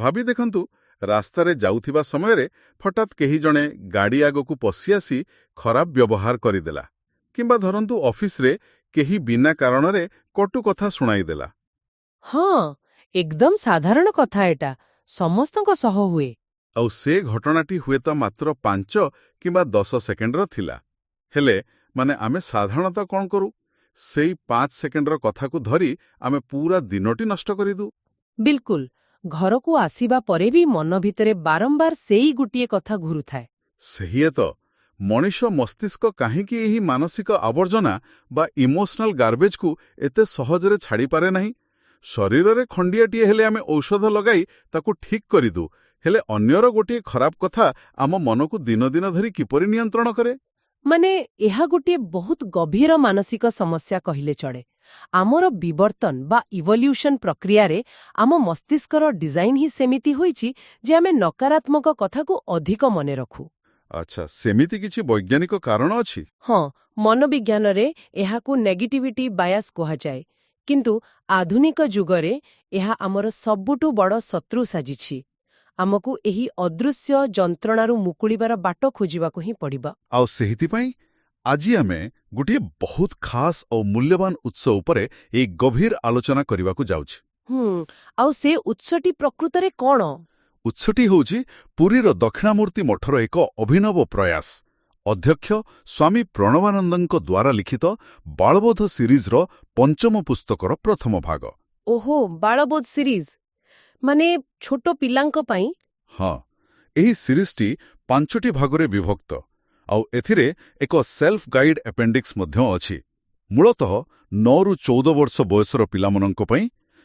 ଭାବି ଦେଖନ୍ତୁ, ରାସ୍ତାରେ ଯାଉଥିବା ସମୟରେ ହଠାତ୍ କେହି ଜଣେ ଗାଡ଼ି ଆଗକୁ ପଶି ଆସି ଖରାପ ବ୍ୟବହାର କରିଦେଲା, କିମ୍ବା ଧରନ୍ତୁ ଅଫିସରେ କେହି ବିନା କାରଣରେ କଟୁ କଥା ଶୁଣାଇଦେଲା। ହଁ, ଏକଦମ ସାଧାରଣ କଥା ଏଟା, ସମସ୍ତଙ୍କ ସହ ହୁଏ। ଆଉ ସେ ଘଟଣାଟି ହୁଏତ ମାତ୍ର 5 କିମ୍ବା 10 ସେକେଣ୍ଡର ଥିଲା। ହେଲେ ଆମେ ସାଧାରଣତଃ କ'ଣ କରୁ? ସେଇ 5 ସେକେଣ୍ଡର କଥାକୁ ଧରି ଆମେ ପୁରା ଦିନଟି ନଷ୍ଟ କରିଦଉ। ବିଲକୁଲ, ଘରକୁ ଆସିବା ପରେ ବି ମନ ଭିତରେ ବାରମ୍ବାର ସେଇ ଗୋଟିଏ କଥା ଘୁରୁଥାଏ। ସେହିଏ ତ, ମଣିଷ ମସ୍ତିଷ୍କ କାହିଁକି ଏହି ମାନସିକ ଆବର୍ଜନା ବା ଇମୋସନାଲ ଗାର୍ବେଜକୁ ଏତେ ସହଜରେ ଛାଡ଼ିପାରେ ନାହିଁ? ଶରୀରରେ ଖଣ୍ଡିଆଟିଏ ହେଲେ ଆମେ ଔଷଧ ଲଗାଇ ତାକୁ ଠିକ୍ କରିଦଉ, ହେଲେ ଅନ୍ୟର ଗୋଟିଏ ଖରାପ କଥା ଆମ ମନକୁ ଦିନ ଦିନ ଧରି କିପରି ନିୟନ୍ତ୍ରଣ କରେ? ଏହା ଗୋଟିଏ ବହୁତ ଗଭୀର ମାନସିକ ସମସ୍ୟା କହିଲେ ଚଳେ। ଆମର ବିବର୍ତ୍ତନ ବା ଇଭଲ୍ୟୁସନ ପ୍ରକ୍ରିୟାରେ ଆମ ମସ୍ତିଷ୍କର ଡିଜାଇନ ହିଁ ସେମିତି ହୋଇଛି ଯେ ଆମେ ନକାରାତ୍ମକ କଥାକୁ ଅଧିକ ମନେ ରଖୁ। ଆଚ୍ଛା, ସେମିତି କିଛି ବୈଜ୍ଞାନିକ କାରଣ ଅଛି? ହଁ, ମନୋବିଜ୍ଞାନରେ ଏହାକୁ ନେଗେଟିଭିଟି ବାୟାସ କୁହାଯାଏ। କିନ୍ତୁ ଆଧୁନିକ ଯୁଗରେ ଏହା ଆମର ସବୁଠୁ ବଡ଼ ଶତ୍ରୁ ସାଜିଛି। ଆମକୁ ଏହି ଅଦୃଶ୍ୟ ଯନ୍ତ୍ରଣାରୁ ମୁକୁଳିବାର ବାଟ ଖୋଜିବାକୁ ହିଁ ପଡ଼ିବ। ଆଉ ସେଥିପାଇଁ ଆଜି ଆମେ ଗୋଟିଏ ବହୁତ ଖାସ୍ ଓ ମୂଲ୍ୟବାନ ଉତ୍ସ ଉପରେ ଏହି ଗଭୀର ଆଲୋଚନା କରିବାକୁ ଯାଉଛି। ଆଉ ସେ ଉତ୍ସଟି ପ୍ରକୃତରେ କ'ଣ? ଉତ୍ସଟି ହେଉଛି ପୁରୀର ଦକ୍ଷିଣାମୂର୍ତ୍ତି ମଠର ଏକ ଅଭିନବ ପ୍ରୟାସ। ଅଧ୍ୟକ୍ଷ ସ୍ୱାମୀ ପ୍ରଣବାନନ୍ଦଙ୍କ ଦ୍ୱାରା ଲିଖିତ ବାଳବୋଧ ସିରିଜର 5ମ ପୁସ୍ତକର ପ୍ରଥମ ଭାଗ। ଓହୋ, ବାଳବୋଧ ସିରିଜ, ଛୋଟ ପିଲାଙ୍କ ପାଇଁ? ହଁ, ଏହି ସିରିଜଟି 5ଟି ଭାଗରେ ବିଭକ୍ତ, ଆଉ ଏଥିରେ ଏକ ସେଲ୍ଫ ଗାଇଡ୍ ଆପେଣ୍ଡିକ୍ସ ମଧ୍ୟ ଅଛି। ମୂଳତଃ 9ରୁ 14 ବର୍ଷ ବୟସର ପିଲାମାନଙ୍କ ପାଇଁ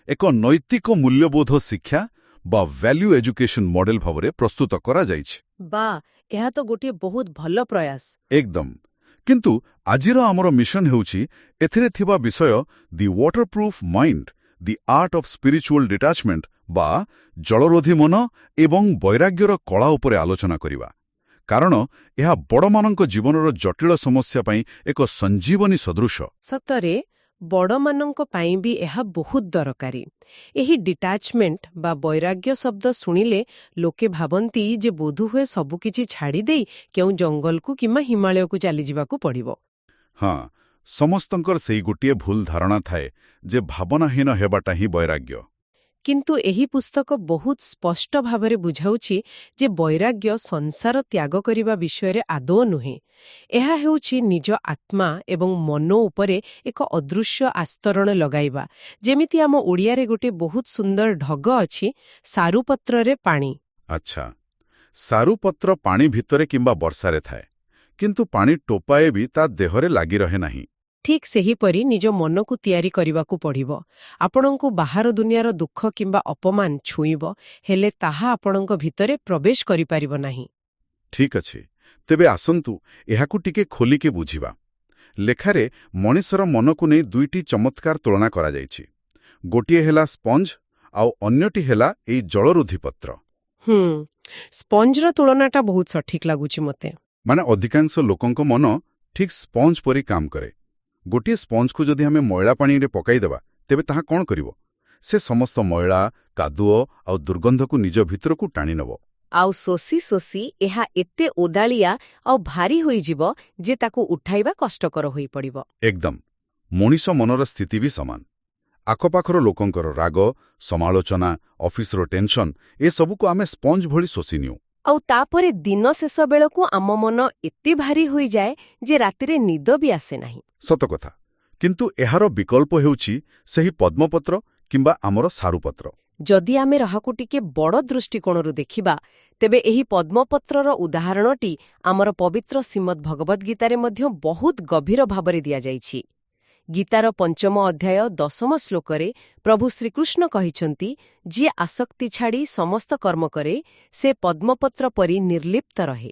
ଏକ ନୈତିକ ମୂଲ୍ୟବୋଧ ଶିକ୍ଷା ବା ଭ୍ୟାଲ୍ୟୁ ଏଜୁକେସନ ମଡେଲ ଭାବରେ ପ୍ରସ୍ତୁତ କରାଯାଇଛି। ଏହା ତ ଗୋଟିଏ ବହୁତ ଭଲ ପ୍ରୟାସ। ଏକଦମ। କିନ୍ତୁ ଆଜିର ଆମର ମିଶନ ହେଉଛି ଏଥିରେ ଥିବା ବିଷୟ the waterproof mind, the art of spiritual detachment ବା ଜଳରୋଧୀ ମନ ଏବଂ ବୈରାଗ୍ୟର କଳା ଉପରେ ଆଲୋଚନା କରିବା। କାରଣ ଏହା ବଡ଼ମାନଙ୍କ ଜୀବନର ଜଟିଳ ସମସ୍ୟା ପାଇଁ ଏକ ସଞ୍ଜୀବନୀ ସଦୃଶ। ସତରେ ବଡ଼ମାନଙ୍କ ପାଇଁ ବି ଏହା ବହୁତ ଦରକାରୀ। ଏହି ଡିଟାଚମେଣ୍ଟ ବା ବୈରାଗ୍ୟ ଶବ୍ଦ ଶୁଣିଲେ ଲୋକେ ଭାବନ୍ତି ଯେ ବୋଧହୁଏ ସବୁକିଛି ଛାଡ଼ିଦେଇ କେଉଁ ଜଙ୍ଗଲକୁ କିମ୍ବା ହିମାଳୟକୁ ଚାଲିଯିବାକୁ ପଡ଼ିବ। ହଁ, ସମସ୍ତଙ୍କର ସେଇ ଗୋଟିଏ ଭୁଲ ଧାରଣା ଥାଏ ଯେ ଭାବନାହୀନ ହେବାଟା ହିଁ ବୈରାଗ୍ୟ। କିନ୍ତୁ ଏହି ପୁସ୍ତକ ବହୁତ ସ୍ପଷ୍ଟ ଭାବରେ ବୁଝାଉଛି ଯେ ବୈରାଗ୍ୟ ସଂସାର ତ୍ୟାଗ କରିବା ବିଷୟରେ ଆଦୌ ନୁହେଁ। ଏହା ହେଉଛି ନିଜ ଆତ୍ମା ଏବଂ ମନ ଉପରେ ଏକ ଅଦୃଶ୍ୟ ଆସ୍ତରଣ ଲଗାଇବା। ଯେମିତି ଆମ ଓଡ଼ିଆରେ ଗୋଟିଏ ବହୁତ ସୁନ୍ଦର ଢଗ ଅଛି, ସାରୁପତ୍ରରେ ପାଣି। ଆଚ୍ଛା, ସାରୁପତ୍ର ପାଣି ଭିତରେ କିମ୍ବା ବର୍ଷାରେ ଥାଏ, କିନ୍ତୁ ପାଣି ଟୋପାଏ ବି ତା ଦେହରେ ଲାଗି ରହେ ନାହିଁ। ଠିକ୍ ସେହିପରି ନିଜ ମନକୁ ତିଆରି କରିବାକୁ ପଡ଼ିବ। ଆପଣଙ୍କୁ ବାହାର ଦୁନିଆର ଦୁଃଖ କିମ୍ବା ଅପମାନ ଛୁଇଁବ, ହେଲେ ତାହା ଆପଣଙ୍କ ଭିତରେ ପ୍ରବେଶ କରିପାରିବ ନାହିଁ। ଠିକ୍ ଅଛି, ତେବେ ଆସନ୍ତୁ ଏହାକୁ ଟିକେ ଖୋଲିକି ବୁଝିବା। ଲେଖାରେ ମଣିଷର ମନକୁ ନେଇ 2ଟି ଚମତ୍କାର ତୁଳନା କରାଯାଇଛି। ଗୋଟିଏ ହେଲା ସ୍ପଞ୍ଜ, ଆଉ ଅନ୍ୟଟି ହେଲା ଏଇ ଜଳରୋଧୀ ପତ୍ର। ସ୍ପଞ୍ଜର ତୁଳନାଟା ବହୁତ ସଠିକ୍ ଲାଗୁଛି ମୋତେ। ଅଧିକାଂଶ ଲୋକଙ୍କ ମନ ଠିକ୍ ସ୍ପଞ୍ଜ ପରି କାମ କରେ। ଗୋଟିଏ ସ୍ପଞ୍ଜକୁ ଯଦି ଆମେ ମଇଳା ପାଣିରେ ପକାଇଦେବା, ତେବେ ତାହା କ'ଣ କରିବ? ସେ ସମସ୍ତ ମଇଳା, କାଦୁଅ ଆଉ ଦୁର୍ଗନ୍ଧକୁ ନିଜ ଭିତରକୁ ଟାଣି ନେବ। ଆଉ ଶୋଷି ଶୋଷି ଏହା ଏତେ ଓଦାଳିଆ ଆଉ ଭାରି ହୋଇଯିବ ଯେ ତାକୁ ଉଠାଇବା କଷ୍ଟକର ହୋଇପଡ଼ିବ। ଏକଦମ। ମଣିଷ ମନର ସ୍ଥିତି ବି ସମାନ। ଆଖପାଖର ଲୋକଙ୍କର ରାଗ, ସମାଲୋଚନା, ଅଫିସର ଟେନସନ, ଏସବୁକୁ ଆମେ ସ୍ପଞ୍ଜ ଭଳି ଶୋଷି ନିଉ। ଆଉ ତାପରେ ଦିନ ଶେଷ ବେଳକୁ ଆମ ମନ ଏତେ ଭାରି ହୋଇଯାଏ ଯେ ରାତିରେ ନିଦ ବି ଆସେ ନାହିଁ। ସତ କଥା। କିନ୍ତୁ ଏହାର ବିକଳ୍ପ ହେଉଛି ସେହି ପଦ୍ମପତ୍ର କିମ୍ବା ଆମର ସାରୁପତ୍ର। ଯଦି ଆମେ ଏହାକୁ ଟିକେ ବଡ଼ ଦୃଷ୍ଟିକୋଣରୁ ଦେଖିବା, ତେବେ ଏହି ପଦ୍ମପତ୍ରର ଉଦାହରଣଟି ଆମର ପବିତ୍ର ଶ୍ରୀମଦ୍ ଭଗବଦ୍ ଗୀତାରେ ମଧ୍ୟ ବହୁତ ଗଭୀର ଭାବରେ ଦିଆଯାଇଛି। ଗୀତାର 5ମ ଅଧ୍ୟାୟ 10ମ ଶ୍ଲୋକରେ ପ୍ରଭୁ ଶ୍ରୀକୃଷ୍ଣ କହିଛନ୍ତି, ଯିଏ ଆସକ୍ତି ଛାଡ଼ି ସମସ୍ତ କର୍ମ କରେ, ସେ ପଦ୍ମପତ୍ର ପରି ନିର୍ଲିପ୍ତ ରହେ।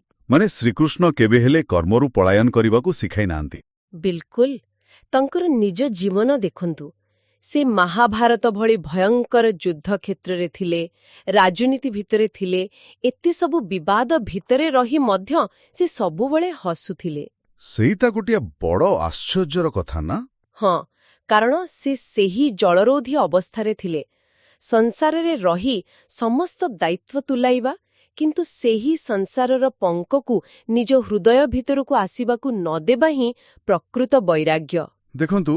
ଶ୍ରୀକୃଷ୍ଣ କେବେ ହେଲେ କର୍ମରୁ ପଳାୟନ କରିବାକୁ ଶିଖାଇ ନାହାନ୍ତି। ବିଲକୁଲ। ତାଙ୍କର ନିଜ ଜୀବନ ଦେଖନ୍ତୁ। ସେ ମହାଭାରତ ଭଳି ଭୟଙ୍କର ଯୁଦ୍ଧ କ୍ଷେତ୍ରରେ ଥିଲେ, ରାଜନୀତି ଭିତରେ ଥିଲେ, ଏତେ ସବୁ ବିବାଦ ଭିତରେ ରହି ମଧ୍ୟ ସେ ସବୁବେଳେ ହସୁଥିଲେ। ସେଇଟା ଗୋଟିଏ ବଡ଼ ଆଶ୍ଚର୍ଯ୍ୟର କଥା ନା? ହଁ, କାରଣ ସେ ସେହି ଜଳରୋଧୀ ଅବସ୍ଥାରେ ଥିଲେ। ସଂସାରରେ ରହି ସମସ୍ତ ଦାୟିତ୍ୱ ତୁଲାଇବା, କିନ୍ତୁ ସେହି ସଂସାରର ପଙ୍କକୁ ନିଜ ହୃଦୟ ଭିତରକୁ ଆସିବାକୁ ନ ଦେବା ହିଁ ପ୍ରକୃତ ବୈରାଗ୍ୟ। ଦେଖନ୍ତୁ,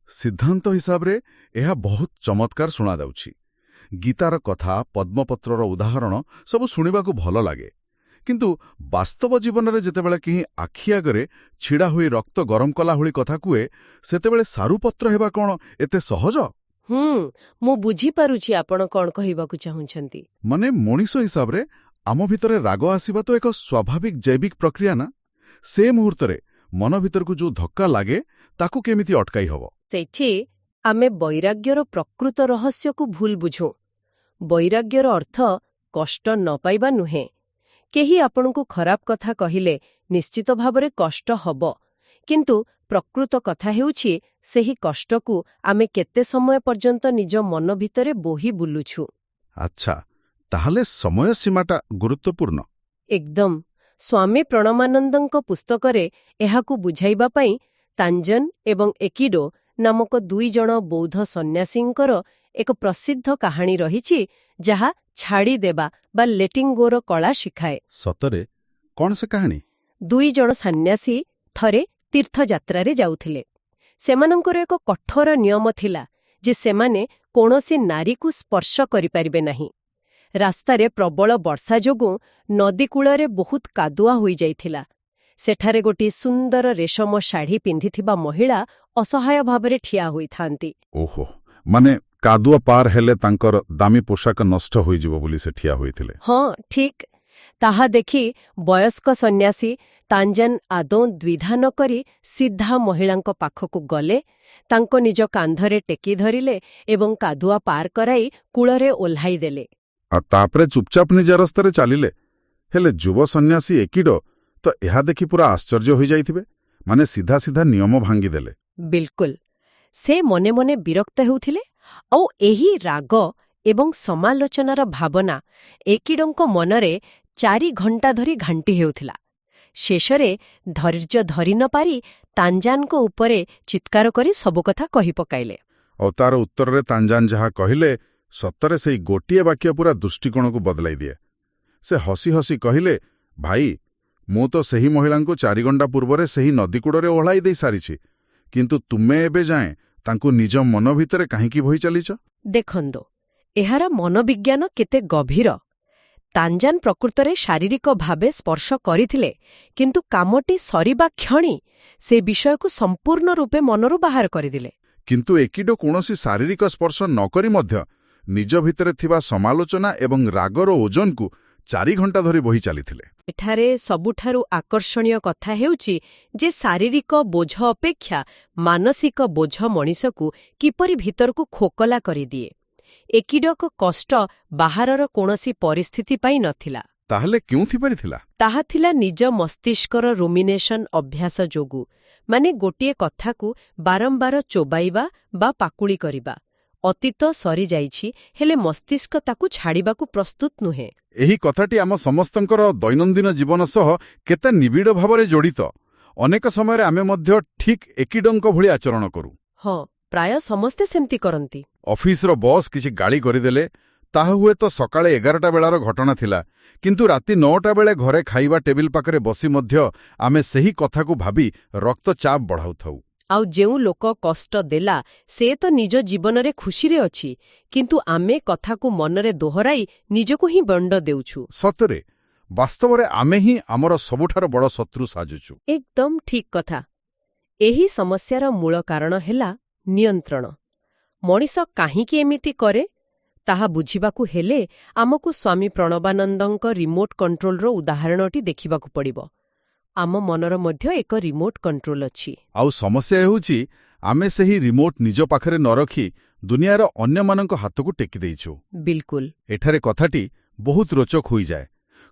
ସିଦ୍ଧାନ୍ତ ହିସାବରେ ଏହା ବହୁତ ଚମତ୍କାର ଶୁଣାଯାଉଛି। ଗୀତାର କଥା, ପଦ୍ମପତ୍ରର ଉଦାହରଣ ସବୁ ଶୁଣିବାକୁ ଭଲ ଲାଗେ, କିନ୍ତୁ ବାସ୍ତବ ଜୀବନରେ ଯେତେବେଳେ କେହି ଆଖି ଆଗରେ ଛିଡ଼ା ହୋଇ ରକ୍ତ ଗରମ କଲା ଭଳି କଥା କୁହେ, ସେତେବେଳେ ସାରୁପତ୍ର ହେବା କ'ଣ ଏତେ ସହଜ? ମୁଁ ବୁଝିପାରୁଛି ଆପଣ କ'ଣ କହିବାକୁ ଚାହୁଁଛନ୍ତି। ମାନେ ମଣିଷ ହିସାବରେ ଆମ ଭିତରେ ରାଗ ଆସିବା ତ ଏକ ସ୍ୱାଭାବିକ ଜୈବିକ ପ୍ରକ୍ରିୟା ନା? ସେ ମୁହୂର୍ତ୍ତରେ ମନ ଭିତରକୁ ଯୋଉ ଧକ୍କା ଲାଗେ, ତାକୁ କେମିତି ଅଟକାଇ ହେବ? ସେଇଠି ଆମେ ବୈରାଗ୍ୟର ପ୍ରକୃତ ରହସ୍ୟକୁ ଭୁଲ ବୁଝୁଁ। ବୈରାଗ୍ୟର ଅର୍ଥ କଷ୍ଟ ନ ପାଇବା ନୁହେଁ। କେହି ଆପଣଙ୍କୁ ଖରାପ କଥା କହିଲେ ନିଶ୍ଚିତ ଭାବରେ କଷ୍ଟ ହବ, କିନ୍ତୁ ପ୍ରକୃତ କଥା ହେଉଛି ସେହି କଷ୍ଟକୁ ଆମେ କେତେ ସମୟ ପର୍ଯ୍ୟନ୍ତ ନିଜ ମନ ଭିତରେ ବୋହି ବୁଲୁଛୁ। ଆଚ୍ଛା, ତାହେଲେ ସମୟ ସୀମାଟା ଗୁରୁତ୍ୱପୂର୍ଣ୍ଣ। ଏକଦମ। ସ୍ୱାମୀ ପ୍ରଣମାନନ୍ଦଙ୍କ ପୁସ୍ତକରେ ଏହାକୁ ବୁଝାଇବା ପାଇଁ ତାଞ୍ଜନ ଏବଂ ଏକିଡୋ ନାମକ 2 ଜଣ ବୌଦ୍ଧ ସନ୍ନ୍ୟାସୀଙ୍କର ଏକ ପ୍ରସିଦ୍ଧ କାହାଣୀ ରହିଛି, ଯାହା ଛାଡ଼ିଦେବା ବା ଲେଟିଂ ଗୋର କଳା ଶିଖାଏ। ସତରେ? କ'ଣ ସେ କାହାଣୀ? 2 ଜଣ ସନ୍ନ୍ୟାସୀ ଥରେ ତୀର୍ଥଯାତ୍ରାରେ ଯାଉଥିଲେ। ସେମାନଙ୍କର ଏକ କଠୋର ନିୟମ ଥିଲା ଯେ ସେମାନେ କୌଣସି ନାରୀକୁ ସ୍ପର୍ଶ କରିପାରିବେ ନାହିଁ। ରାସ୍ତାରେ ପ୍ରବଳ ବର୍ଷା ଯୋଗୁଁ ନଦୀ କୂଳରେ ବହୁତ କାଦୁଆ ହୋଇଯାଇଥିଲା। ସେଠାରେ ଗୋଟିଏ ସୁନ୍ଦର ରେଶମ ଶାଢ଼ୀ ପିନ୍ଧିଥିବା ମହିଳା ଅସହାୟ ଭାବରେ ଠିଆ ହୋଇଥାନ୍ତି। ଓହୋ, ମାନେ କାଦୁଆ ପାର ହେଲେ ତାଙ୍କର ଦାମୀ ପୋଷାକ ନଷ୍ଟ ହୋଇଯିବ ବୋଲି ସେ ଠିଆ ହୋଇଥିଲେ। ହଁ, ଠିକ୍। ତାହା ଦେଖି ବୟସ୍କ ସନ୍ନ୍ୟାସୀ ତାଞ୍ଜନ ଆଦୌ ଦ୍ୱିଧା ନ କରି ସିଧା ମହିଳାଙ୍କ ପାଖକୁ ଗଲେ, ତାଙ୍କ ନିଜ କାନ୍ଧରେ ଟେକି ଧରିଲେ ଏବଂ କାଦୁଆ ପାର କରାଇ କୂଳରେ ଓହ୍ଲାଇ ଦେଲେ। ଆଉ ତାପରେ ଚୁପଚାପ ନିଜ ରାସ୍ତାରେ ଚାଲିଲେ। ହେଲେ ଯୁବ ସନ୍ନ୍ୟାସୀ ଏକିଡୋ ତ ଏହା ଦେଖି ପୁରା ଆଶ୍ଚର୍ଯ୍ୟ ହୋଇଯାଇଥିବେ। ମାନେ ସିଧା ସିଧା ନିୟମ ଭାଙ୍ଗିଦେଲେ। ବିଲକୁଲ। ସେ ମନେ ମନେ ବିରକ୍ତ ହେଉଥିଲେ, ଆଉ ଏହି ରାଗ ଏବଂ ସମାଲୋଚନାର ଭାବନା ଏକିଡୋଙ୍କ ମନରେ 4 ଘଣ୍ଟା ଧରି ଘାଣ୍ଟି ହେଉଥିଲା। ଶେଷରେ ଧୈର୍ଯ୍ୟ ଧରି ନ ପାରି ତାଞ୍ଜାନଙ୍କ ଉପରେ ଚିତ୍କାର କରି ସବୁ କଥା କହି ପକାଇଲେ। ଆଉ ତାର ଉତ୍ତରରେ ତାଞ୍ଜାନ ଯାହା କହିଲେ, ସତରେ ସେଇ ଗୋଟିଏ ବାକ୍ୟ ପୁରା ଦୃଷ୍ଟିକୋଣକୁ ବଦଳାଇ ଦିଏ। ସେ ହସି ହସି କହିଲେ, ଭାଇ, ମୁଁ ତ ସେହି ମହିଳାଙ୍କୁ 4 ଘଣ୍ଟା ପୂର୍ବରେ ସେହି ନଦୀକୂଳରେ ଓହ୍ଲାଇ ଦେଇ ସାରିଛି, କିନ୍ତୁ ତୁମେ ଏବେ ଯାଏଁ ତାଙ୍କୁ ନିଜ ମନ ଭିତରେ କାହିଁକି ବୋହି ଚାଲିଛ? ଦେଖନ୍ତୁ, ଏହାର ମନୋବିଜ୍ଞାନ କେତେ ଗଭୀର। ତାଞ୍ଜାନ ପ୍ରକୃତରେ ଶାରୀରିକ ଭାବେ ସ୍ପର୍ଶ କରିଥିଲେ, କିନ୍ତୁ କାମଟି ସରିବା କ୍ଷଣି ସେ ବିଷୟକୁ ସମ୍ପୂର୍ଣ୍ଣ ରୂପେ ମନରୁ ବାହାର କରିଦେଲେ। କିନ୍ତୁ ଏକିଡୋ କୌଣସି ଶାରୀରିକ ସ୍ପର୍ଶ ନ କରି ମଧ୍ୟ ନିଜ ଭିତରେ ଥିବା ସମାଲୋଚନା ଏବଂ ରାଗର ଓଜନକୁ 4 ଘଣ୍ଟା ଧରି ବୋହି ଚାଲିଥିଲେ। ଏଠାରେ ସବୁଠାରୁ ଆକର୍ଷଣୀୟ କଥା ହେଉଛି ଯେ ଶାରୀରିକ ବୋଝ ଅପେକ୍ଷା ମାନସିକ ବୋଝ ମଣିଷକୁ କିପରି ଭିତରକୁ ଖୋକଲା କରିଦିଏ। ଏକିଡୋଙ୍କ କଷ୍ଟ ବାହାରର କୌଣସି ପରିସ୍ଥିତି ପାଇଁ ନଥିଲା। ତାହେଲେ କେଉଁଥିପାଇଁ ଥିଲା? ତାହା ଥିଲା ନିଜ ମସ୍ତିଷ୍କର ରୁମିନେସନ୍ ଅଭ୍ୟାସ ଯୋଗୁଁ। ମାନେ ଗୋଟିଏ କଥାକୁ ବାରମ୍ବାର ଚୋବାଇବା ବା ପାକୁଳି କରିବା। ଅତୀତ ସରିଯାଇଛି, ହେଲେ ମସ୍ତିଷ୍କ ତାକୁ ଛାଡ଼ିବାକୁ ପ୍ରସ୍ତୁତ ନୁହେଁ। ଏହି କଥାଟି ଆମ ସମସ୍ତଙ୍କର ଦୈନନ୍ଦିନ ଜୀବନ ସହ କେତେ ନିବିଡ଼ ଭାବରେ ଜଡ଼ିତ। ଅନେକ ସମୟରେ ଆମେ ମଧ୍ୟ ଠିକ୍ ଏକିଡୋଙ୍କ ଭଳି ଆଚରଣ କରୁ। ହଁ, ପ୍ରାୟ ସମସ୍ତେ ସେମିତି କରନ୍ତି। ଅଫିସର ବସ୍ କିଛି ଗାଳି କରିଦେଲେ, ତାହା ହୁଏତ ସକାଳେ 11ଟା ବେଳାର ଘଟଣା ଥିଲା, କିନ୍ତୁ ରାତି 9ଟା ବେଳେ ଘରେ ଖାଇବା ଟେବିଲ ପାଖରେ ବସି ମଧ୍ୟ ଆମେ ସେହି କଥାକୁ ଭାବି ରକ୍ତଚାପ ବଢ଼ାଉଥାଉ। ଆଉ ଯେଉଁ ଲୋକ କଷ୍ଟ ଦେଲା ସେ ତ ନିଜ ଜୀବନରେ ଖୁସିରେ ଅଛି, କିନ୍ତୁ ଆମେ କଥାକୁ ମନରେ ଦୋହରାଇ ନିଜକୁ ହିଁ ଦଣ୍ଡ ଦେଉଛୁ। ସତରେ, ବାସ୍ତବରେ ଆମେ ହିଁ ଆମର ସବୁଠାରୁ ବଡ଼ ଶତ୍ରୁ ସାଜୁଛୁ। ଏକଦମ ଠିକ୍ କଥା। ଏହି ସମସ୍ୟାର ମୂଳ କାରଣ ହେଲା ନିୟନ୍ତ୍ରଣ। ମଣିଷ କାହିଁକି ଏମିତି କରେ ତାହା ବୁଝିବାକୁ ହେଲେ ଆମକୁ ସ୍ୱାମୀ ପ୍ରଣବାନନ୍ଦଙ୍କ ରିମୋଟ୍ କଣ୍ଟ୍ରୋଲର ଉଦାହରଣଟି ଦେଖିବାକୁ ପଡ଼ିବ। ଆମ ମନର ମଧ୍ୟ ଏକ ରିମୋଟ୍ କଣ୍ଟ୍ରୋଲ ଅଛି। ଆଉ ସମସ୍ୟା ହେଉଛି ଆମେ ସେହି ରିମୋଟ୍ ନିଜ ପାଖରେ ନ ରଖି ଦୁନିଆର ଅନ୍ୟମାନଙ୍କ ହାତକୁ ଟେକି ଦେଇଛୁ। ବିଲକୁଲ। ଏଠାରେ କଥାଟି ବହୁତ ରୋଚକ ହୋଇଯାଏ।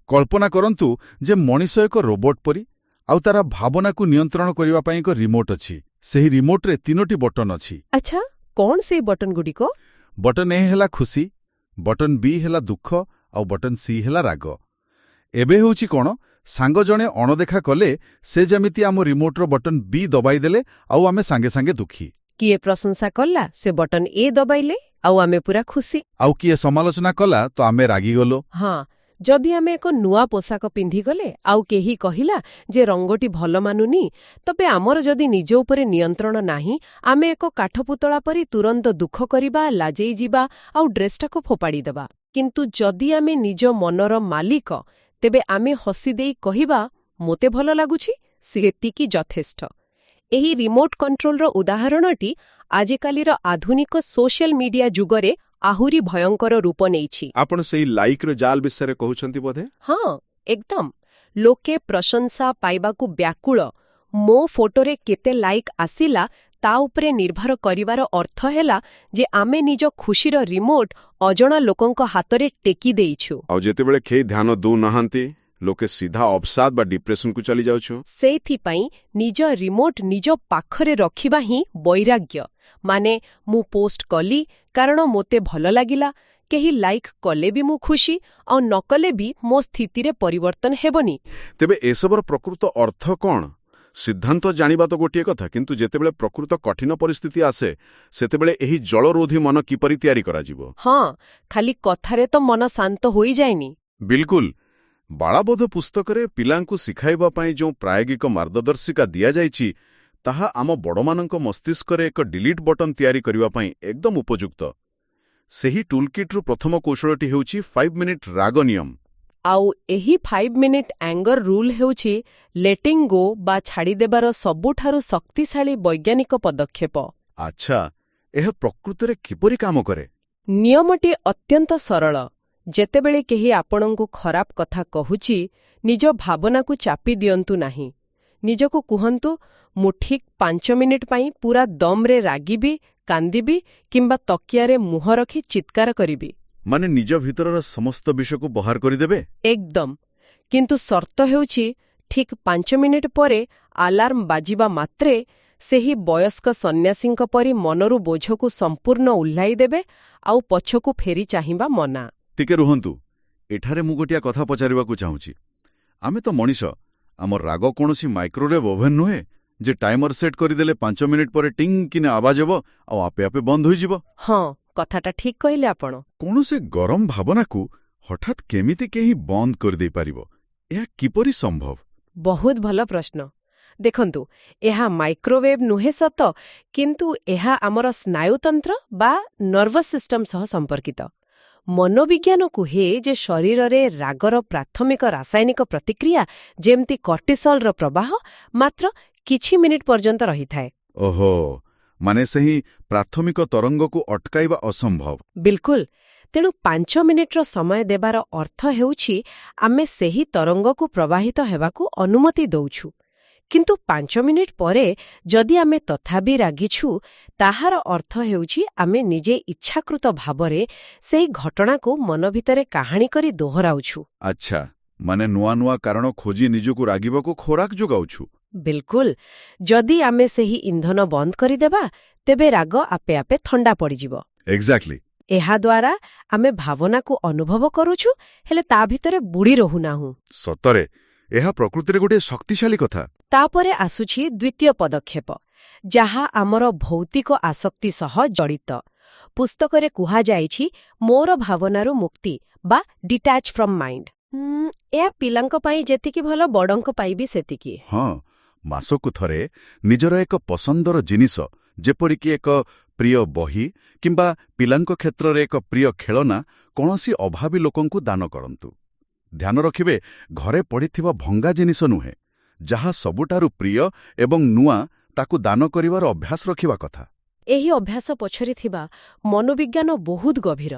କଳ୍ପନା କରନ୍ତୁ ଯେ ମଣିଷ ଏକ ରୋବୋଟ ପରି, ଆଉ ତାର ଭାବନାକୁ ନିୟନ୍ତ୍ରଣ କରିବା ପାଇଁ ଏକ ରିମୋଟ୍ ଅଛି। ସେହି ରିମୋଟ୍ରେ 3ଟି ବଟନ୍ ଅଛି। ଆଚ୍ଛା, କ'ଣ ସେଇ ବଟନ୍ଗୁଡ଼ିକ? ବଟନ୍ ଏ ହେଲା ଖୁସି, ବଟନ୍ ବି ହେଲା ଦୁଃଖ, ଆଉ ବଟନ୍ ସି ହେଲା ରାଗ। ଏବେ ହେଉଛି କ'ଣ, ସାଙ୍ଗ ଜଣେ ଅଣଦେଖା କଲେ ସେ ଯେମିତି ଆମ ରିମୋଟ୍ର ବଟନ୍ ବି ଦବାଇ ଦେଲେ ଆଉ ଆମେ ସାଙ୍ଗେ ସାଙ୍ଗେ ଦୁଃଖୀ। କିଏ ପ୍ରଶଂସା କଲା ସେ ବଟନ ଏ ଦବାଇଲେ ଆଉ ଆମେ ପୁରା ଖୁସି। ଆଉ କିଏ ସମାଲୋଚନା କଲା ତ ଆମେ ରାଗିଗଲୁ। ହଁ, ଯଦି ଆମେ ଏକ ନୂଆ ପୋଷାକ ପିନ୍ଧିଗଲେ ଆଉ କେହି କହିଲା ଯେ ରଙ୍ଗଟି ଭଲ ମାନୁନି, ତେବେ ଆମର ଯଦି ନିଜ ଉପରେ ନିୟନ୍ତ୍ରଣ ନାହିଁ, ଆମେ ଏକ କାଠପୁତଳା ପରି ତୁରନ୍ତ ଦୁଃଖ କରିବା, ଲାଜେଇ ଯିବା ଆଉ ଡ୍ରେସ୍ଟାକୁ ଫୋପାଡ଼ିଦେବା। କିନ୍ତୁ ଯଦି ଆମେ ନିଜ ମନର ମାଲିକ, ତେବେ ଆମେ ହସିଦେଇ କହିବା ମୋତେ ଭଲ ଲାଗୁଛି, ସେତିକି ଯଥେଷ୍ଟ। ଏହି ରିମୋଟ୍ କଣ୍ଟ୍ରୋଲର ଉଦାହରଣଟି ଆଜିକାଲିର ଆଧୁନିକ ସୋସିଆଲ ମିଡିଆ ଯୁଗରେ ଆହୁରି ଭୟଙ୍କର ରୂପ ନେଇଛି। ଆପଣ ସେଇ ଲାଇକ୍ର ଜାଲ ବିଷୟରେ କହୁଛନ୍ତି ବୋଧେ? ହଁ, ଏକଦମ। ଲୋକେ ପ୍ରଶଂସା ପାଇବାକୁ ବ୍ୟାକୁଳ। ମୋ ଫଟୋରେ କେତେ ଲାଇକ୍ ଆସିଲା ତା ଉପରେ ନିର୍ଭର କରିବାର ଅର୍ଥ ହେଲା ଯେ ଆମେ ନିଜ ଖୁସିର ରିମୋଟ୍ ଅଜଣା ଲୋକଙ୍କ ହାତରେ ଟେକି ଦେଇଛୁ। ଆଉ ଯେତେବେଳେ କେହି ଧ୍ୟାନ ଦେଉନାହାନ୍ତି, ଲୋକେ ସିଧା ଅବସାଦ ବା ଡିପ୍ରେସନକୁ ଚାଲି ଯାଉଛୁ। ସେଇଥିପାଇଁ ନିଜ ରିମୋଟ୍ ନିଜ ପାଖରେ ରଖିବା ହିଁ ବୈରାଗ୍ୟ। ମାନେ ମୁଁ ପୋଷ୍ଟ କଲି କାରଣ ମୋତେ ଭଲ ଲାଗିଲା, କେହି ଲାଇକ୍ କଲେ ବି ମୁଁ ଖୁସି, ଆଉ ନ କଲେ ବି ମୋ ସ୍ଥିତିରେ ପରିବର୍ତ୍ତନ ହେବନି। ତେବେ ଏସବୁର ପ୍ରକୃତ ଅର୍ଥ କ'ଣ? ସିଦ୍ଧାନ୍ତ ଜାଣିବା ତ ଗୋଟିଏ କଥା, କିନ୍ତୁ ଯେତେବେଳେ ପ୍ରକୃତ କଠିନ ପରିସ୍ଥିତି ଆସେ, ସେତେବେଳେ ଏହି ଜଳରୋଧୀ ମନ କିପରି ତିଆରି କରାଯିବ? ହଁ, ଖାଲି କଥାରେ ତ ମନ ଶାନ୍ତ ହୋଇଯାଏନି। ବିଲକୁଲ। ବାଳାବୋଧ ପୁସ୍ତକରେ ପିଲାଙ୍କୁ ଶିଖାଇବା ପାଇଁ ଯେଉଁ ପ୍ରାୟୋଗିକ ମାର୍ଗଦର୍ଶିକା ଦିଆଯାଇଛି, ତାହା ଆମ ବଡ଼ମାନଙ୍କ ମସ୍ତିଷ୍କରେ ଏକ ଡିଲିଟ୍ ବଟନ୍ ତିଆରି କରିବା ପାଇଁ ଏକଦମ ଉପଯୁକ୍ତ। ସେହି ଟୁଲକିଟ୍ରୁ ପ୍ରଥମ କୌଶଳଟି ହେଉଛି 5 ମିନିଟ୍ ରାଗ ନିୟମ। ଆଉ ଏହି 5 ମିନିଟ୍ ଆଙ୍ଗର ରୁଲ୍ ହେଉଛି ଲେଟିଂ ଗୋ ବା ଛାଡ଼ିଦେବାର ସବୁଠାରୁ ଶକ୍ତିଶାଳୀ ବୈଜ୍ଞାନିକ ପଦକ୍ଷେପ। ଆଚ୍ଛା, ଏହା ପ୍ରକୃତରେ କିପରି କାମ କରେ? ନିୟମଟି ଅତ୍ୟନ୍ତ ସରଳ। ଯେତେବେଳେ କେହି ଆପଣଙ୍କୁ ଖରାପ କଥା କହୁଛି, ନିଜ ଭାବନାକୁ ଚାପି ଦିଅନ୍ତୁ ନାହିଁ। ନିଜକୁ କୁହନ୍ତୁ, ମୁଁ ଠିକ୍ 5 ମିନିଟ୍ ପାଇଁ ପୁରା ଦମ୍ରେ ରାଗିବି, କାନ୍ଦିବି କିମ୍ବା ତକିଆରେ ମୁହଁ ରଖି ଚିତ୍କାର କରିବି। ମାନେ ନିଜ ଭିତରର ସମସ୍ତ ବିଷୟକୁ ବାହାର କରିଦେବେ? ଏକଦମ। କିନ୍ତୁ ସର୍ତ୍ତ ହେଉଛି ଠିକ୍ 5 ମିନିଟ୍ ପରେ ଆଲାର୍ମ ବାଜିବା ମାତ୍ରେ ସେହି ବୟସ୍କ ସନ୍ନ୍ୟାସୀଙ୍କ ପରି ମନରୁ ବୋଝକୁ ସମ୍ପୂର୍ଣ୍ଣ ଓହ୍ଲାଇ ଦେବେ ଆଉ ପଛକୁ ଫେରି ଚାହିଁବା ମନା। ଟିକେ ରୁହନ୍ତୁ, ଏଠାରେ ମୁଁ ଗୋଟିଏ କଥା ପଚାରିବାକୁ ଚାହୁଁଛି। ଆମେ ତ ମଣିଷ, ଆମ ରାଗ କୌଣସି ମାଇକ୍ରୋୱେଭ୍ ଓଭେନ୍ ନୁହେଁ ଯେ ଟାଇମର ସେଟ୍ କରିଦେଲେ 5 ମିନିଟ୍ ପରେ ଟିଙ୍ଗ କିନା ଆବାଜ ହେବ ଆଉ ଆପେ ଆପେ ବନ୍ଦ ହୋଇଯିବ। ହଁ, କଥାଟା ଠିକ୍ କହିଲେ ଆପଣ। କୌଣସି ଗରମ ଭାବନାକୁ ହଠାତ୍ କେମିତି କେହି ବନ୍ଦ କରିଦେଇପାରିବ? ଏହା କିପରି ସମ୍ଭବ? ବହୁତ ଭଲ ପ୍ରଶ୍ନ। ଦେଖନ୍ତୁ, ଏହା ମାଇକ୍ରୋୱେଭ୍ ନୁହେଁ ସତ, କିନ୍ତୁ ଏହା ଆମର ସ୍ନାୟୁତନ୍ତ୍ର ବା ନର୍ଭସ୍ ସିଷ୍ଟମ ସହ ସମ୍ପର୍କିତ। ମନୋବିଜ୍ଞାନ କୁହେ ଯେ ଶରୀରରେ ରାଗର ପ୍ରାଥମିକ ରାସାୟନିକ ପ୍ରତିକ୍ରିୟା, ଯେମିତି କର୍ଟିସଲର ପ୍ରବାହ, ମାତ୍ର କିଛି ମିନିଟ୍ ପର୍ଯ୍ୟନ୍ତ ରହିଥାଏ। ଓହୋ, ମାନେ ସେହି ପ୍ରାଥମିକ ତରଙ୍ଗକୁ ଅଟକାଇବା ଅସମ୍ଭବ। ବିଲକୁଲ। ତେଣୁ 5 ମିନିଟ୍ର ସମୟ ଦେବାର ଅର୍ଥ ହେଉଛି ଆମେ ସେହି ତରଙ୍ଗକୁ ପ୍ରବାହିତ ହେବାକୁ ଅନୁମତି ଦେଉଛୁ। କିନ୍ତୁ 5 ମିନିଟ୍ ପରେ ଯଦି ଆମେ ତଥାପି ରାଗିଛୁ, ତାହାର ଅର୍ଥ ହେଉଛି ଆମେ ନିଜେ ଇଚ୍ଛାକୃତ ଭାବରେ ସେହି ଘଟଣାକୁ ମନ ଭିତରେ କାହାଣୀ କରି ଦୋହରାଉଛୁ। ଆଚ୍ଛା, ମାନେ ନୂଆ ନୂଆ କାରଣ ଖୋଜି ନିଜକୁ ରାଗିବାକୁ ଖୋରାକ ଯୋଗାଉଛୁ। ବିଲକୁଲ। ଯଦି ଆମେ ସେହି ଇନ୍ଧନ ବନ୍ଦ କରିଦେବା, ତେବେ ରାଗ ଆପେ ଆପେ ଥଣ୍ଡା ପଡ଼ିଯିବ। ଏକ୍ଜାକ୍ଟଲି। ଏହାଦ୍ୱାରା ଆମେ ଭାବନାକୁ ଅନୁଭବ କରୁଛୁ, ହେଲେ ତା ଭିତରେ ବୁଡ଼ି ରହୁନାହୁଁ। ସତରେ ଏହା ପ୍ରକୃତିରେ ଗୋଟିଏ ଶକ୍ତିଶାଳୀ କଥା। ତାପରେ ଆସୁଛି ଦ୍ୱିତୀୟ ପଦକ୍ଷେପ, ଯାହା ଆମର ଭୌତିକ ଆସକ୍ତି ସହ ଜଡ଼ିତ। ପୁସ୍ତକରେ କୁହାଯାଇଛି ମୋର ଭାବନାରୁ ମୁକ୍ତି ବା ଡିଟାଚ୍ ଫ୍ରମ୍ ମାଇଣ୍ଡ। ଏହା ପିଲାଙ୍କ ପାଇଁ ଯେତିକି ଭଲ, ବଡ଼ଙ୍କ ପାଇଁ ବି ସେତିକି। ହଁ, ମାସକୁ ଥରେ ନିଜର ଏକ ପସନ୍ଦର ଜିନିଷ, ଯେପରିକି ଏକ ପ୍ରିୟ ବହି କିମ୍ବା ପିଲାଙ୍କ କ୍ଷେତ୍ରରେ ଏକ ପ୍ରିୟ ଖେଳନା, କୌଣସି ଅଭାବୀ ଲୋକଙ୍କୁ ଦାନ କରନ୍ତୁ। ଧ୍ୟାନ ରଖିବେ, ଘରେ ପଡ଼ିଥିବା ଭଙ୍ଗା ଜିନିଷ ନୁହେଁ। ଯାହା ସବୁଠାରୁ ପ୍ରିୟ ଏବଂ ନୂଆ, ତାକୁ ଦାନ କରିବାର ଅଭ୍ୟାସ ରଖିବା କଥା। ଏହି ଅଭ୍ୟାସ ପଛରେ ଥିବା ମନୋବିଜ୍ଞାନ ବହୁତ ଗଭୀର।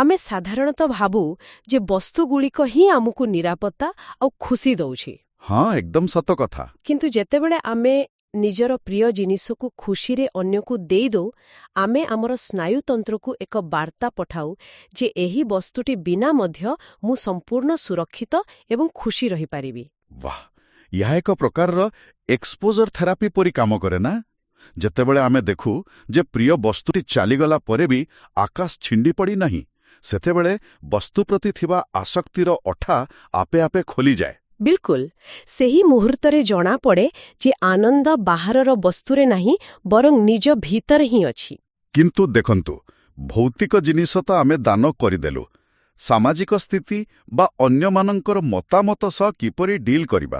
ଆମେ ସାଧାରଣତଃ ଭାବୁ ଯେ ବସ୍ତୁଗୁଡ଼ିକ ହିଁ ଆମକୁ ନିରାପତ୍ତା ଆଉ ଖୁସି ଦେଉଛି। ହଁ, ଏକଦମ ସତ କଥା। କିନ୍ତୁ ଯେତେବେଳେ ଆମେ ନିଜର ପ୍ରିୟ ଜିନିଷକୁ ଖୁସିରେ ଅନ୍ୟକୁ ଦେଇଦେଉ, ଆମେ ଆମର ସ୍ନାୟୁତନ୍ତ୍ରକୁ ଏକ ବାର୍ତ୍ତା ପଠାଉ ଯେ ଏହି ବସ୍ତୁଟି ବିନା ମଧ୍ୟ ମୁଁ ସମ୍ପୂର୍ଣ୍ଣ ସୁରକ୍ଷିତ ଏବଂ ଖୁସି ରହିପାରିବି। ବାଃ, ଏହା ଏକ ପ୍ରକାରର ଏକ୍ସପୋଜର ଥେରାପି ପରି କାମ କରେ ନା? ଯେତେବେଳେ ଆମେ ଦେଖୁ ଯେ ପ୍ରିୟ ବସ୍ତୁଟି ଚାଲିଗଲା ପରେ ବି ଆକାଶ ଛିଣ୍ଡି ପଡ଼ି ନାହିଁ, ସେତେବେଳେ ବସ୍ତୁ ପ୍ରତି ଥିବା ଆସକ୍ତିର ଅଠା ଆପେ ଆପେ ଖୋଲିଯାଏ। ବିଲକୁଲ ସେହି ମୁହୂର୍ତ୍ତରେ ଜଣାପଡ଼େ ଯେ ଆନନ୍ଦ ବାହାରର ବସ୍ତୁରେ ନାହିଁ ବରଂ ନିଜ ଭିତରେ ହିଁ ଅଛି। କିନ୍ତୁ ଦେଖନ୍ତୁ, ଭୌତିକ ଜିନିଷ ତ ଆମେ ଦାନ କରିଦେଲୁ। ସାମାଜିକ ସ୍ଥିତି ବା ଅନ୍ୟମାନଙ୍କର ମତାମତ ସହ କିପରି ଡିଲ୍ କରିବା?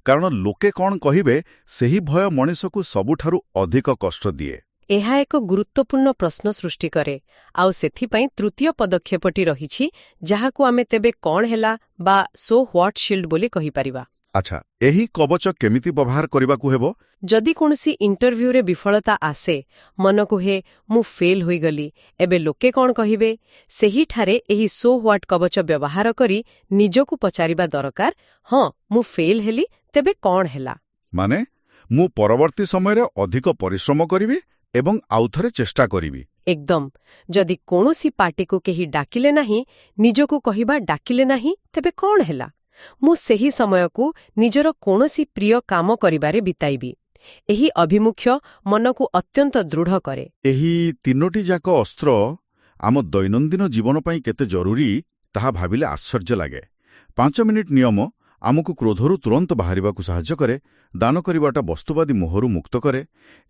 କାରଣ ଲୋକେ କ'ଣ କହିବେ, ସେହି ଭୟ ମଣିଷକୁ ସବୁଠାରୁ ଅଧିକ କଷ୍ଟ ଦିଏ। ଏହା ଏକ ଗୁରୁତ୍ୱପୂର୍ଣ୍ଣ ପ୍ରଶ୍ନ ସୃଷ୍ଟି କରେ, ଆଉ ସେଥିପାଇଁ ତୃତୀୟ ପଦକ୍ଷେପଟି ରହିଛି, ଯାହାକୁ ଆମେ ତେବେ କ'ଣ ହେଲା ବା ସୋ ହ୍ୱାଟ୍ ଶିଲ୍ଡ ବୋଲି କହିପାରିବା। ଆଚ୍ଛା, ଏହି କବଚ କେମିତି ବ୍ୟବହାର କରିବାକୁ ହେବ? ଯଦି କୌଣସି ଇଣ୍ଟରଭ୍ୟୁରେ ବିଫଳତା ଆସେ, ମନକୁ ହୁଏ ମୁଁ ଫେଲ୍ ହୋଇଗଲି, ଏବେ ଲୋକେ କ'ଣ କହିବେ, ସେହିଠାରେ ଏହି ସୋ ହ୍ୱାଟ୍ କବଚ ବ୍ୟବହାର କରି ନିଜକୁ ପଚାରିବା ଦରକାର, ହଁ ମୁଁ ଫେଲ୍ ହେଲି, ତେବେ କ'ଣ ହେଲା? ମାନେ, ମୁଁ ପରବର୍ତ୍ତୀ ସମୟରେ ଅଧିକ ପରିଶ୍ରମ କରିବି ଏବଂ ଆଉଥରେ ଚେଷ୍ଟା କରିବି। ଏକଦମ। ଯଦି କୌଣସି ପାର୍ଟିକୁ କେହି ଡାକିଲେ ନାହିଁ, ନିଜକୁ କହିବା ଡାକିଲେ ନାହିଁ, ତେବେ କ'ଣ ହେଲା? ମୁଁ ସେହି ସମୟକୁ ନିଜର କୌଣସି ପ୍ରିୟ କାମ କରିବାରେ ବିତାଇବି। ଏହି ଅଭିମୁଖ୍ୟ ମନକୁ ଅତ୍ୟନ୍ତ ଦୃଢ଼ କରେ। ଏହି ତିନୋଟି ଯାକ ଅସ୍ତ୍ର ଆମ ଦୈନନ୍ଦିନ ଜୀବନ ପାଇଁ କେତେ ଜରୁରୀ ତାହା ଭାବିଲେ ଆଶ୍ଚର୍ଯ୍ୟ ଲାଗେ। 5 ମିନିଟ୍ ନିୟମ ଆମକୁ କ୍ରୋଧରୁ ତୁରନ୍ତ ବାହାରିବାକୁ ସାହାଯ୍ୟ କରେ, ଦାନ କରିବାଟା ବସ୍ତୁବାଦୀ ମୋହରୁ ମୁକ୍ତ କରେ,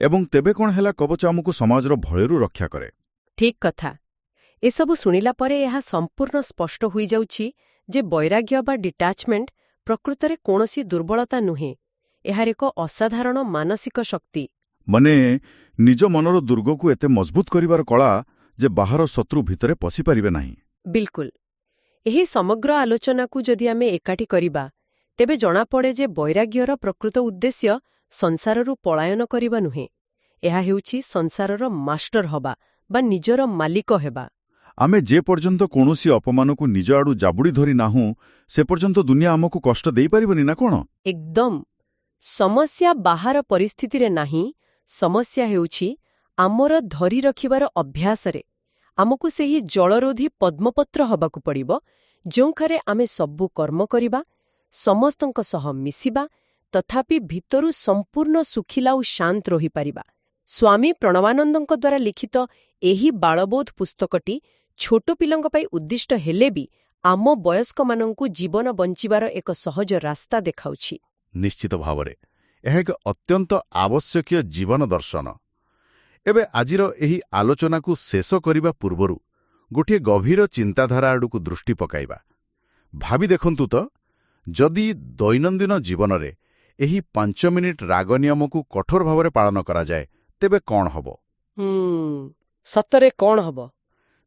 ଏବଂ ତେବେ କ'ଣ ହେଲା କବଚ ଆମକୁ ସମାଜର ଭୟରୁ ରକ୍ଷା କରେ। ଠିକ୍ କଥା। ଏସବୁ ଶୁଣିଲା ପରେ ଏହା ସମ୍ପୂର୍ଣ୍ଣ ସ୍ପଷ୍ଟ ହୋଇଯାଉଛି ଯେ ବୈରାଗ୍ୟ ବା ଡିଟାଚମେଣ୍ଟ ପ୍ରକୃତରେ କୌଣସି ଦୁର୍ବଳତା ନୁହେଁ, ଏହାର ଏକ ଅସାଧାରଣ ମାନସିକ ଶକ୍ତି। ମାନେ, ନିଜ ମନର ଦୁର୍ଗକୁ ଏତେ ମଜବୁତ କରିବାର କଳା ଯେ ବାହାର ଶତ୍ରୁ ଭିତରେ ପଶିପାରିବେ ନାହିଁ। ବିଲକୁଲ। ଏହି ସମଗ୍ର ଆଲୋଚନାକୁ ଯଦି ଆମେ ଏକାଠି କରିବା, ତେବେ ଜଣାପଡ଼େ ଯେ ବୈରାଗ୍ୟର ପ୍ରକୃତ ଉଦ୍ଦେଶ୍ୟ ସଂସାରରୁ ପଳାୟନ କରିବା ନୁହେଁ, ଏହା ହେଉଛି ସଂସାରର ମାଷ୍ଟର ହେବା ବା ନିଜର ମାଲିକ ହେବା। ଆମେ ଯେ ପର୍ଯ୍ୟନ୍ତ କୌଣସି ଅପମାନକୁ ନିଜ ଆଡ଼ୁ ଜାବୁଡ଼ି ଧରି ନାହୁଁ, ସେ ପର୍ଯ୍ୟନ୍ତ ଦୁନିଆ ଆମକୁ କଷ୍ଟ ଦେଇପାରିବନି ନା କ'ଣ? ଏକଦମ। ସମସ୍ୟା ବାହାର ପରିସ୍ଥିତିରେ ନାହିଁ, ସମସ୍ୟା ହେଉଛି ଆମର ଧରି ରଖିବାର ଅଭ୍ୟାସରେ। ଆମକୁ ସେହି ଜଳରୋଧୀ ପଦ୍ମପତ୍ର ହେବାକୁ ପଡ଼ିବ, ଯେଉଁଠାରେ ଆମେ ସବୁ କର୍ମ କରିବା, ସମସ୍ତଙ୍କ ସହ ମିଶିବା, ତଥାପି ଭିତରୁ ସମ୍ପୂର୍ଣ୍ଣ ଶୁଖିଲା ଓ ଶାନ୍ତ ରହିପାରିବା। ସ୍ୱାମୀ ପ୍ରଣବାନନ୍ଦଙ୍କ ଦ୍ୱାରା ଲିଖିତ ଏହି ବାଳବୋଧ ପୁସ୍ତକଟି ଛୋଟ ପିଲାଙ୍କ ପାଇଁ ଉଦ୍ଦିଷ୍ଟ ହେଲେ ବି ଆମ ବୟସ୍କମାନଙ୍କୁ ଜୀବନ ବଞ୍ଚିବାର ଏକ ସହଜ ରାସ୍ତା ଦେଖାଉଛି। ନିଶ୍ଚିତ ଭାବରେ ଏହା ଏକ ଅତ୍ୟନ୍ତ ଆବଶ୍ୟକୀୟ ଜୀବନ ଦର୍ଶନ। ଏବେ ଆଜିର ଏହି ଆଲୋଚନାକୁ ଶେଷ କରିବା ପୂର୍ବରୁ ଗୋଟିଏ ଗଭୀର ଚିନ୍ତାଧାରା ଆଡ଼କୁ ଦୃଷ୍ଟି ପକାଇବା। ଭାବି ଦେଖନ୍ତୁ ତ, ଯଦି ଦୈନନ୍ଦିନ ଜୀବନରେ ଏହି 5 ମିନିଟ୍ ରାଗ ନିୟମକୁ କଠୋର ଭାବରେ ପାଳନ କରାଯାଏ, ତେବେ କ'ଣ ହେବ? ସତରେ କ'ଣ ହେବ?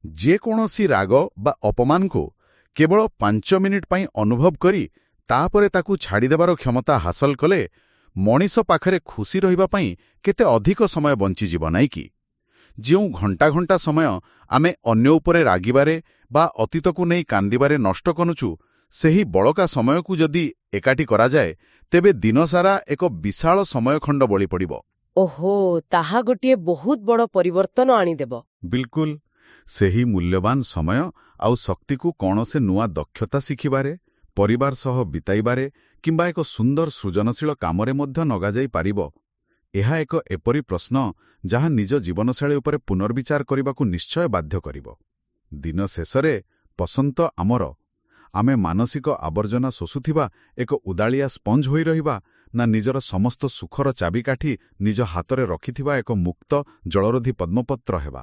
ଯେକୌଣସି ରାଗ ବା ଅପମାନକୁ କେବଳ 5 ମିନିଟ୍ ପାଇଁ ଅନୁଭବ କରି ତାପରେ ତାକୁ ଛାଡ଼ିଦେବାର କ୍ଷମତା ହାସଲ କଲେ ମଣିଷ ପାଖରେ ଖୁସି ରହିବା ପାଇଁ କେତେ ଅଧିକ ସମୟ ବଞ୍ଚିଯିବ ନାହିଁ କି? ଯେଉଁ ଘଣ୍ଟା ଘଣ୍ଟା ସମୟ ଆମେ ଅନ୍ୟ ଉପରେ ରାଗିବାରେ ବା ଅତୀତକୁ ନେଇ କାନ୍ଦିବାରେ ନଷ୍ଟ କରୁଛୁ, ସେହି ବଳକା ସମୟକୁ ଯଦି ଏକାଠି କରାଯାଏ, ତେବେ ଦିନସାରା ଏକ ବିଶାଳ ସମୟଖଣ୍ଡ ବଳି ପଡ଼ିବ। ଓହୋ, ତାହା ଗୋଟିଏ ବହୁତ ବଡ଼ ପରିବର୍ତ୍ତନ ଆଣିଦେବ। ବିଲକୁଲ। ସେହି ମୂଲ୍ୟବାନ ସମୟ ଆଉ ଶକ୍ତିକୁ କୌଣସି ନୂଆ ଦକ୍ଷତା ଶିଖିବାରେ, ପରିବାର ସହ ବିତାଇବାରେ କିମ୍ବା ଏକ ସୁନ୍ଦର ସୃଜନଶୀଳ କାମରେ ମଧ୍ୟ ନଗାଯାଇ ପାରିବ। ଏହା ଏକ ଏପରି ପ୍ରଶ୍ନ ଯାହା ନିଜ ଜୀବନଶୈଳୀ ଉପରେ ପୁନର୍ବିଚାର କରିବାକୁ ନିଶ୍ଚୟ ବାଧ୍ୟ କରିବ। ଦିନ ଶେଷରେ ପସନ୍ଦ ଆମର, ଆମେ ମାନସିକ ଆବର୍ଜନା ଶୋଷୁଥିବା ଏକ ଉଦାଳିଆ ସ୍ପଞ୍ଜ ହୋଇ ରହିବା, ନା ନିଜର ସମସ୍ତ ସୁଖର ଚାବିକାଠି ନିଜ ହାତରେ ରଖିଥିବା ଏକ ମୁକ୍ତ ଜଳରୋଧୀ ପଦ୍ମପତ୍ର ହେବା।